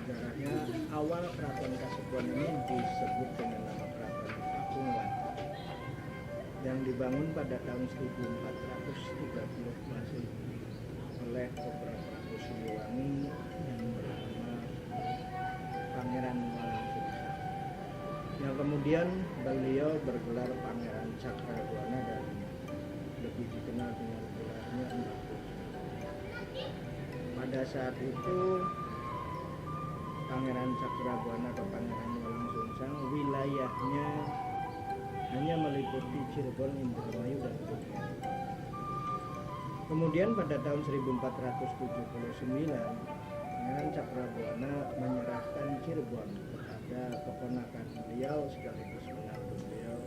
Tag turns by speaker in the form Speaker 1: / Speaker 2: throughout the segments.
Speaker 1: sejarahnya awal Keraton Kasepuhan ini disebut dengan nama Keraton Pakuwati yang dibangun pada tahun 1430 Masehi oleh beberapa Prabu Siliwangi yang bernama Pangeran Walang Sungsang, yang kemudian beliau bergelar Pangeran Cakrabuana dan lebih dikenal dengan gelarnya Mbah Bojo. Pada saat itu Pangeran Cakrabuana atau Pangeran Walang Sungsang wilayahnya hanya meliputi Cirebon, Indramayu, dan Pontianak. Kemudian pada tahun 1479 Pangeran Cakrabuana menyerahkan Cirebon kepada keponakan beliau sekaligus menantu beliau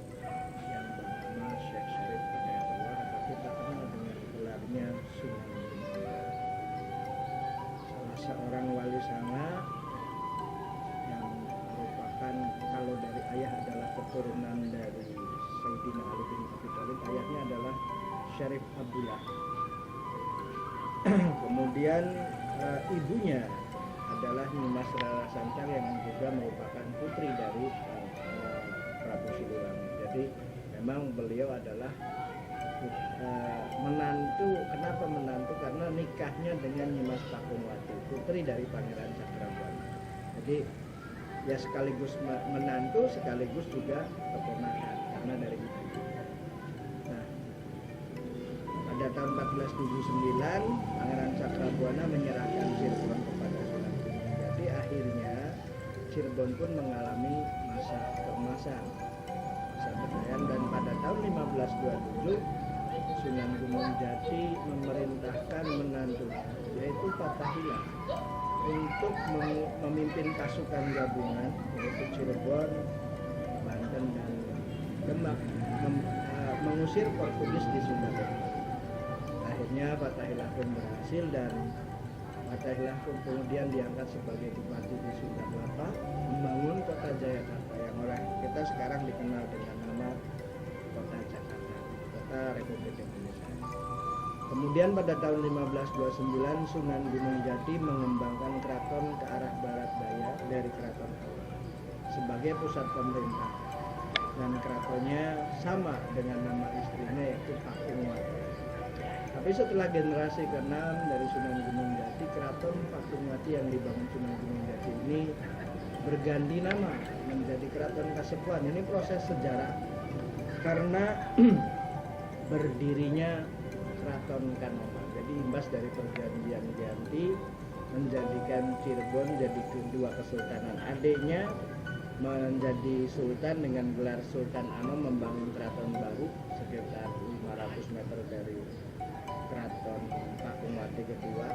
Speaker 1: yang bernama Syekh Syarif Hidayatullah atau kita kenal dengan gelarnya Sunan Gunung Jati, salah seorang wali sanga yang merupakan, kalau dari ayah adalah keturunan dari Sayyidina Ali bin Abi Thalib, ayahnya adalah Syarif Abdullah. Kemudian ibunya adalah Nimas Rara Santang yang juga merupakan putri dari Prabu Siliwangi. Jadi memang beliau adalah menantu. Kenapa menantu? Karena nikahnya dengan Nyimas Pakuwati, putri dari Pangeran Cakrabuana. Jadi ya sekaligus menantu sekaligus juga keponakan karena dari ibu. Nah, pada tahun 1479 Pangeran Cakrabuana menyerahkan Cirebon kepada Sunan Gunung Jati. Akhirnya Cirebon pun mengalami masa keemasan, masa kejayaan, dan pada tahun 1527 Sunan Gunung Jati memerintahkan menantunya yaitu Fathahillah untuk memimpin pasukan gabungan yaitu Cirebon, Banten, dan Demak mengusir Portugis di Sunda Barat. Akhirnya Fathahillah pun berhasil dan Fathahillah pun kemudian diangkat sebagai bupati di Sunda Kelapa, membangun kota Jayakarta yang oleh kita sekarang dikenal dengan nama kota Jakarta, kota Republik Indonesia. Kemudian pada tahun 1529 Sunan Gunung Jati mengembangkan keraton ke arah barat daya dari Keraton Awal sebagai pusat pemerintah, dan keratonnya sama dengan nama istrinya yaitu Pakuwati. Tapi setelah generasi ke-6 dari Sunan Gunung Jati, Keraton Pakuwati yang dibangun Sunan Gunung Jati ini berganti nama menjadi Keraton Kasepuhan. Ini proses sejarah karena berdirinya Keraton Kanoman. Jadi imbas dari perjanjian ganti menjadikan Cirebon jadi kedua kesultanan. Adiknya menjadi sultan dengan gelar Sultan Anom, membangun keraton baru sekitar 500 meter dari Keraton Pakuwati kedua,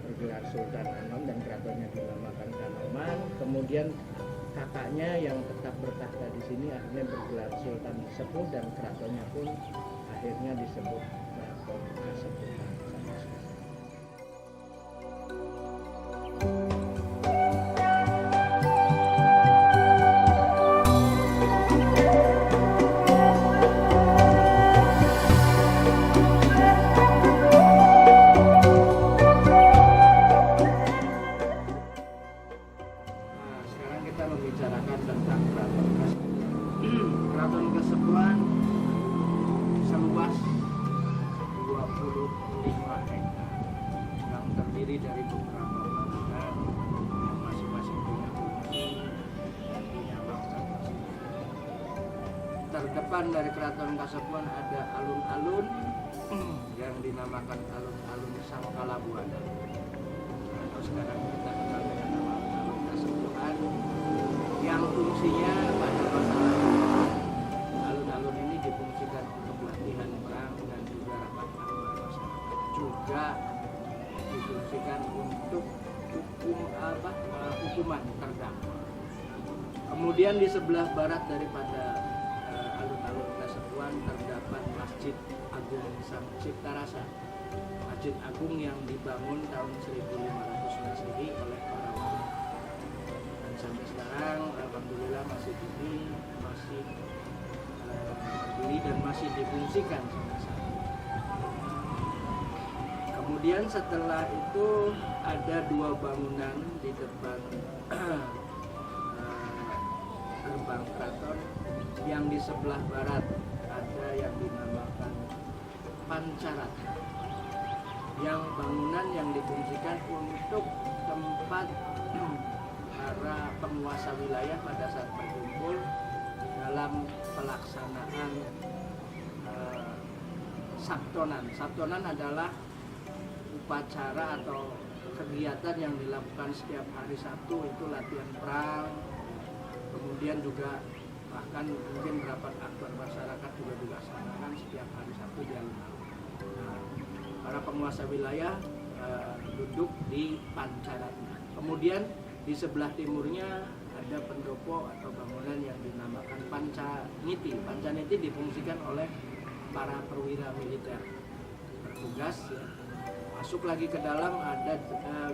Speaker 1: bergelar Sultan Anom, dan keratonnya dinamakan Kanoman. Kemudian kakaknya yang tetap bertahta di sini akhirnya bergelar Sultan Sepuh, dan keratonnya pun akhirnya disebut Keraton Kasepuhan. Membicarakan tentang Keraton Kasepuhan. Keraton Kasepuhan seluas 25 hektar yang terdiri dari beberapa bangunan yang masing-masing punya fungsi dan punya makna masing-masing. Terdepan dari Keraton Kasepuhan ada alun-alun yang dinamakan alun-alun Sangkalabuana, atau sekarang kita kenal dengan nama alun-alun Kasepuhan, yang fungsinya pada masa lalu alun-alun ini difungsikan untuk latihan perang dan juga rapat akbar masyarakat, juga difungsikan untuk hukuman terdakwa. Kemudian di sebelah barat daripada alun-alun Kasepuhan terdapat Masjid Agung Sang Cipta Rasa, Masjid Agung yang dibangun tahun 1500 Masehi oleh para wali. Sampai sekarang alhamdulillah masjid ini masih berdiri dan masih difungsikan sampai saat ini. Kemudian setelah itu ada 2 bangunan di depan gerbang keraton. Yang di sebelah barat ada yang dinamakan Pancarat, yang bangunan yang difungsikan untuk tempat para penguasa wilayah pada saat berkumpul dalam pelaksanaan Sabtonan. Sabtonan adalah upacara atau kegiatan yang dilakukan setiap hari Sabtu, itu latihan perang, kemudian juga bahkan mungkin rapat akbar masyarakat juga dilaksanakan setiap hari Sabtu di alun-alun. Nah, para penguasa wilayah duduk di Pancarat. Kemudian di sebelah timurnya ada pendopo atau bangunan yang dinamakan Pancaniti. Pancaniti difungsikan oleh para perwira militer bertugas, ya. Masuk lagi ke dalam ada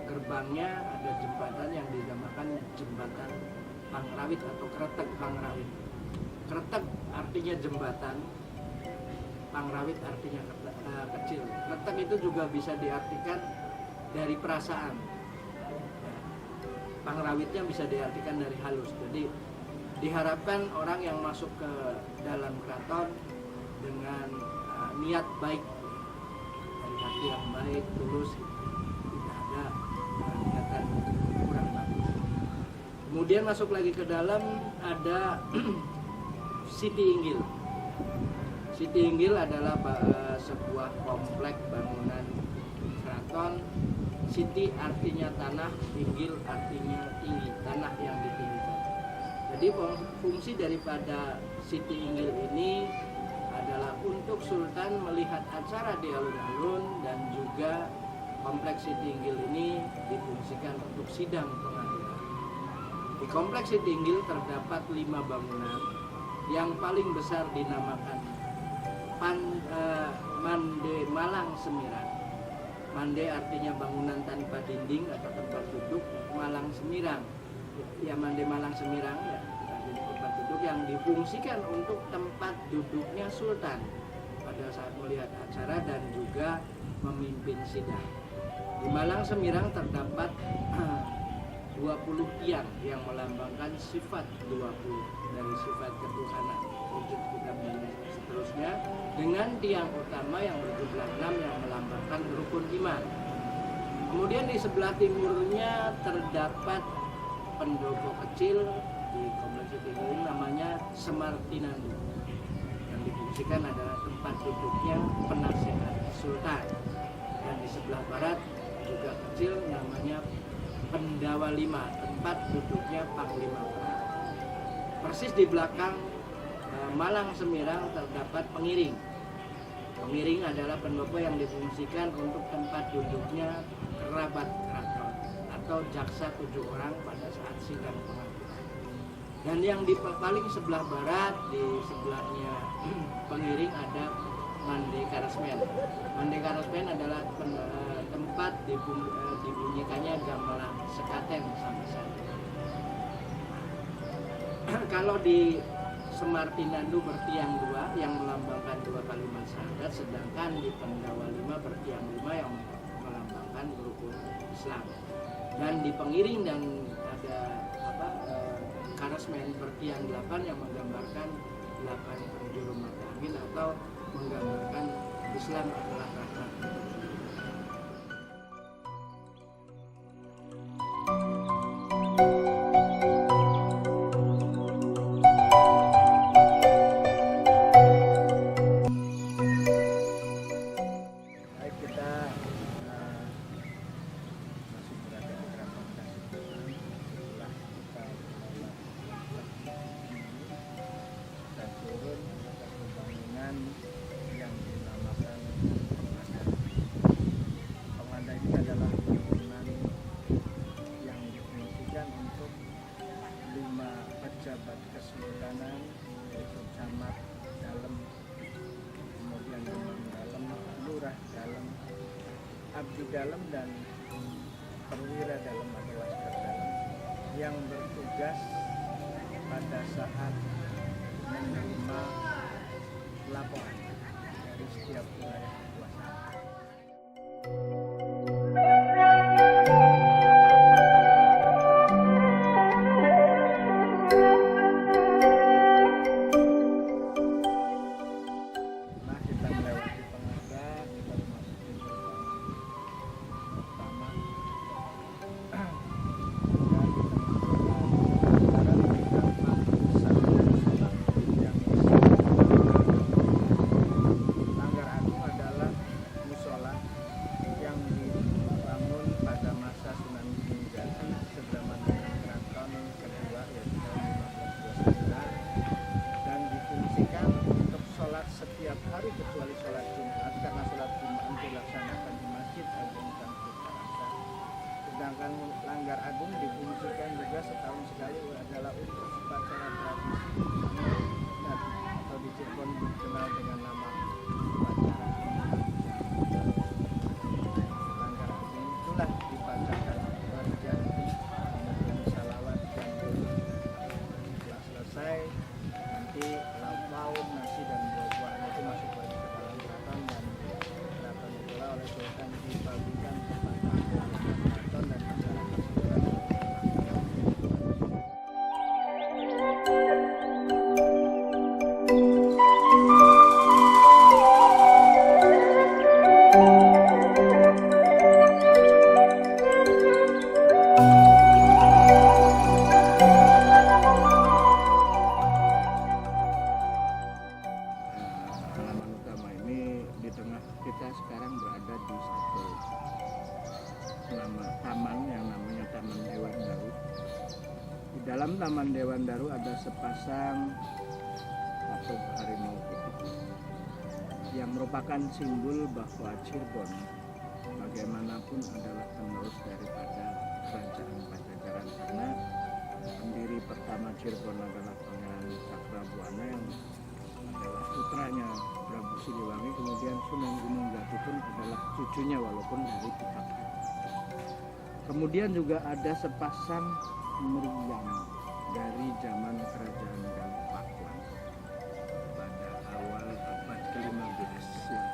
Speaker 1: gerbangnya, ada jembatan yang dinamakan jembatan Pangrawit atau Kretek Pangrawit. Kretek artinya jembatan, Pangrawit artinya kecil. Kretek itu juga bisa diartikan dari perasaan. Pangrawitnya bisa diartikan dari halus. Jadi diharapkan orang yang masuk ke dalam keraton dengan niat baik, dari hati yang baik, tulus, tidak ada niatan kurang bagus. Kemudian masuk lagi ke dalam ada Siti Inggil. Siti Inggil adalah sebuah komplek bangunan keraton. Siti artinya tanah, Inggil artinya tinggi, tanah yang ditinggikan. Jadi fungsi daripada Siti Inggil ini adalah untuk Sultan melihat acara di alun-alun, dan juga kompleks Siti Inggil ini difungsikan untuk sidang pengadilan. Di kompleks Siti Inggil terdapat 5 bangunan. Yang paling besar dinamakan Mande Malang Semirang. Mande artinya bangunan tanpa dinding atau tempat duduk, Malang Semirang. Ya, Mande Malang Semirang ya, tempat duduk yang difungsikan untuk tempat duduknya Sultan pada saat melihat acara dan juga memimpin sidang. Di Malang Semirang terdapat 20 tiang yang melambangkan sifat 20 dari sifat ketuhanan, wujud kita dan seterusnya, dengan tiang utama yang berjumlah 6 yang melambangkan rukun iman. Kemudian di sebelah timurnya terdapat pendopo kecil di kompleks ini namanya Semartinandu, yang difungsikan adalah tempat duduknya penasehat Sultan. Dan di sebelah barat juga kecil namanya Pendawa Lima, tempat duduknya Panglima Perang. Persis di belakang Malang Semirang terdapat pengiring. Pengiring adalah pendopo yang difungsikan untuk tempat duduknya kerabat keraton atau jaksa 7 orang pada saat sidang pengadilan. Dan yang di paling sebelah barat, di sebelahnya pengiring ada Mande Karasmen. Mande Karasmen adalah tempat dibunyikannya gamelan sekaten sampai saat ini. Kalau di Semartinandu bertiang 2 yang melambangkan 2 kalimat syahadat, sedangkan di Pendawa 5 bertiang 5 yang melambangkan rukun Islam. Dan di pengiring dan ada Karasmen bertiang 8 yang menggambarkan 8 penjuru mata angin atau menggambarkan Islam adalah rahmat. Baik, kita masih berada di Keraton Kasunanan. Setelah kita turun ke bangunan yang dinamakan Pengada. Pengada ini adalah bangunan yang difungsikan untuk 5 pejabat kesultanan, yaitu camat dalam, kemudian demam dalam, lurah dalam, abdi dalam, dan perwira dalam atau laskar dalam, yang bertugas pada saat menerima laporan dari setiap wilayah kekuasaan. Langgar Agung difungsikan juga setahun sekali adalah untuk upacara tradisi atau di Cirebon dikenal dengan nama upacara Langgar Agung. Itulah dibacakan berjanji, kemudian salawat dan setelah selesai nanti lauk pauk, nasi dan buah-buahan itu masuk lagi ke dalam keraton, dan keraton itulah oleh Sultan dibagikan kepada keraton dan masyarakat sekitar. Halaman utama ini di tengah kita sekarang berada di satu taman yang namanya Taman Dewan Daru. Di dalam Taman Dewan Daru ada sepasang patung harimau putih yang merupakan simbol bahwa Cirebon bagaimanapun adalah penerus daripada kerajaan Pajajaran, karena pendiri pertama Cirebon adalah Pangeran Cakrabuana yang adalah putranya Prabu Siliwangi, kemudian Sunan Gunung Jati pun adalah cucunya walaupun dari pihak. Kemudian juga ada sepasang meriam dari zaman kerajaan Galuh Pakuan pada awal abad ke-15 ya.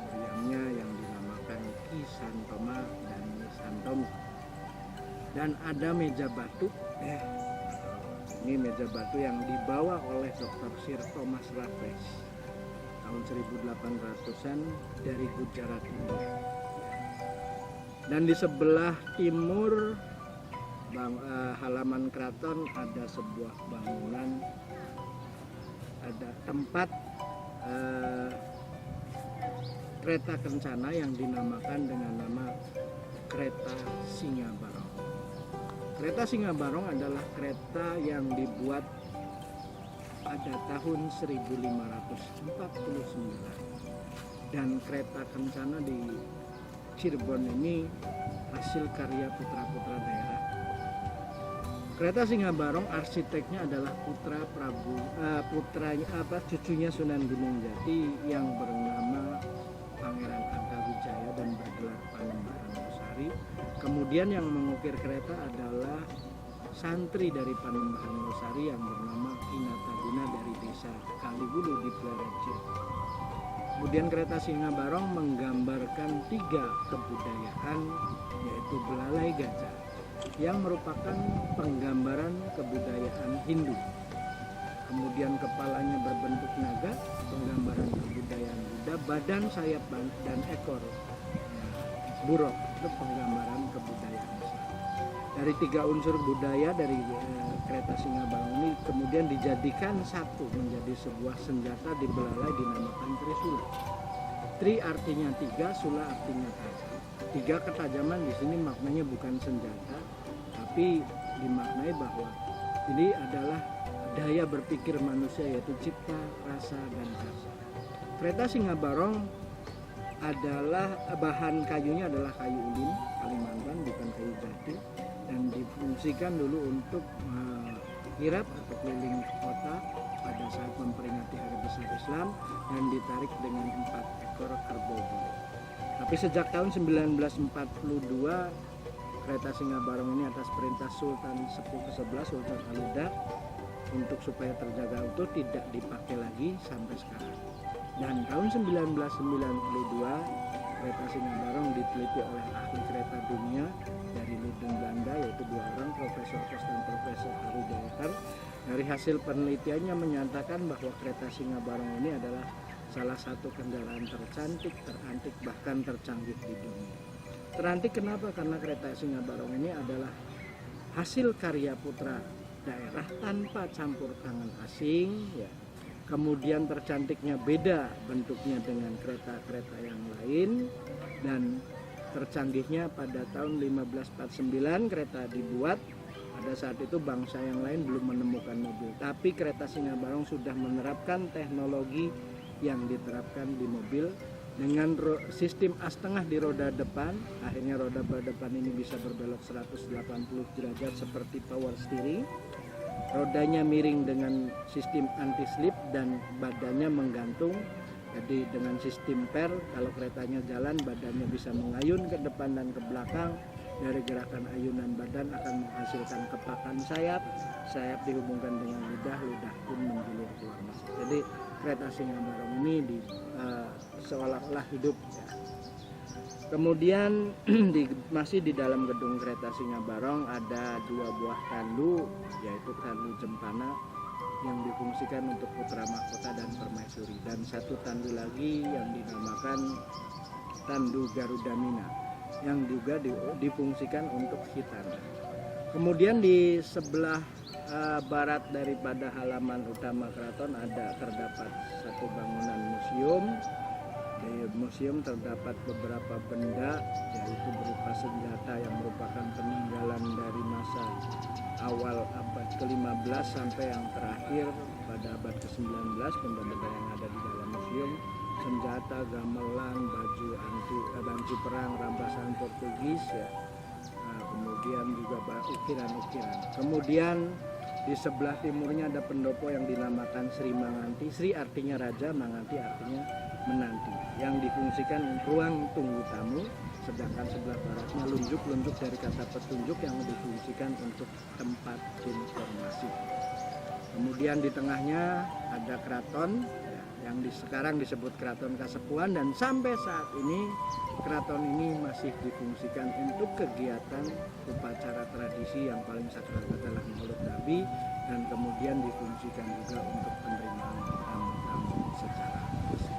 Speaker 1: Meriamnya yang dinamakan Ki Santoma dan Nyi Santomo. Dan ada meja batu ini meja batu yang dibawa oleh Dr. Sir Thomas Raffles tahun 1800-an dari Gujarat, India. Dan di sebelah timur halaman keraton ada sebuah bangunan, ada tempat kereta kencana yang dinamakan dengan nama kereta Singa Barong. Kereta Singa Barong adalah kereta yang dibuat pada tahun 1549, dan kereta kencana di Cirebon ini hasil karya putra-putra daerah. Kereta Singa Barong arsiteknya adalah cucunya Sunan Gunung Jati yang bernama Pangeran Argawijaya dan bergelar Panembahan Losari. Kemudian yang mengukir kereta adalah santri dari Panembahan Losari yang bernama Kinataguna dari desa Kaliwulu di Pleret Cirebon. Kemudian kereta Singa Barong menggambarkan 3 kebudayaan, yaitu belalai gajah yang merupakan penggambaran kebudayaan Hindu. Kemudian kepalanya berbentuk naga, penggambaran kebudayaan Buddha, badan, sayap, dan ekor buruk itu penggambaran kebudayaan Islam. Dari 3 unsur budaya dari kereta Singa Barong ini kemudian dijadikan satu menjadi sebuah senjata di belalai dinamakan Trisula. Tri artinya 3, Sula artinya tajam. 3 ketajaman di sini maknanya bukan senjata, tapi dimaknai bahwa ini adalah daya berpikir manusia, yaitu cipta, rasa, dan karsa. Kereta Singa Barong adalah bahan kayunya adalah kayu ulin Kalimantan, bukan kayu jati, dan difungsikan dulu untuk kirap atau keliling kota pada saat memperingati Hari Besar Islam, dan ditarik dengan 4 ekor kerbau bulu. Tapi sejak tahun 1942 kereta Singa Barong ini atas perintah Sultan Sepuh ke-11 Sultan Aluda untuk supaya terjaga utuh tidak dipakai lagi sampai sekarang. Dan tahun 1992 kereta Singa Barong diteliti oleh ahli kereta dunia dari Leiden Belanda, yaitu 2 orang, Profesor Kos dan Profesor Ari Jayakar. Dari hasil penelitiannya menyatakan bahwa kereta Singa Barong ini adalah salah satu kendaraan tercantik, terantik, bahkan tercanggih di dunia. Terantik kenapa? Karena kereta Singa Barong ini adalah hasil karya putra daerah tanpa campur tangan asing, ya. Kemudian tercantiknya beda bentuknya dengan kereta-kereta yang lain, dan tercanggihnya pada tahun 1549 kereta dibuat. Pada saat itu bangsa yang lain belum menemukan mobil, tapi kereta Singa Barong sudah menerapkan teknologi yang diterapkan di mobil, Dengan sistem as tengah di roda depan, akhirnya roda depan ini bisa berbelok 180 derajat seperti power steering. Rodanya miring dengan sistem anti slip dan badannya menggantung. Jadi dengan sistem per, kalau keretanya jalan badannya bisa mengayun ke depan dan ke belakang. Dari gerakan ayunan badan akan menghasilkan kepakan sayap. Sayap dihubungkan dengan lidah, lidah pun menjulur keluar masuk. Jadi kereta Singa Barong ini seolah-olah hidup ya. Kemudian masih di dalam gedung kereta Singa Barong ada 2 buah tandu, yaitu tandu Jempana yang difungsikan untuk putra mahkota dan permaisuri, dan 1 tandu lagi yang dinamakan tandu Garuda Mina yang juga difungsikan untuk hitana. Kemudian di sebelah barat daripada halaman utama keraton terdapat 1 bangunan museum. Di museum terdapat beberapa benda, yaitu berupa senjata yang merupakan peninggalan dari masa awal abad ke-15 sampai yang terakhir pada abad ke-19. Benda-benda yang ada di dalam museum, senjata, gamelan, baju perang rampasan Portugis ya. Nah, kemudian juga ukiran-ukiran. Kemudian di sebelah timurnya ada pendopo yang dinamakan Sri Manganti. Sri artinya raja, Manganti artinya menanti, yang difungsikan ruang tunggu tamu. Sedangkan sebelah baratnya lunjuk dari kata petunjuk yang difungsikan untuk tempat informasi. Kemudian di tengahnya ada keraton ya, yang sekarang disebut Keraton Kasepuhan, dan sampai saat ini keraton ini masih difungsikan untuk kegiatan upacara tradisi yang paling sakral adalah Maulid Nabi, dan kemudian difungsikan juga untuk penerimaan tamu-tamu secara resmi.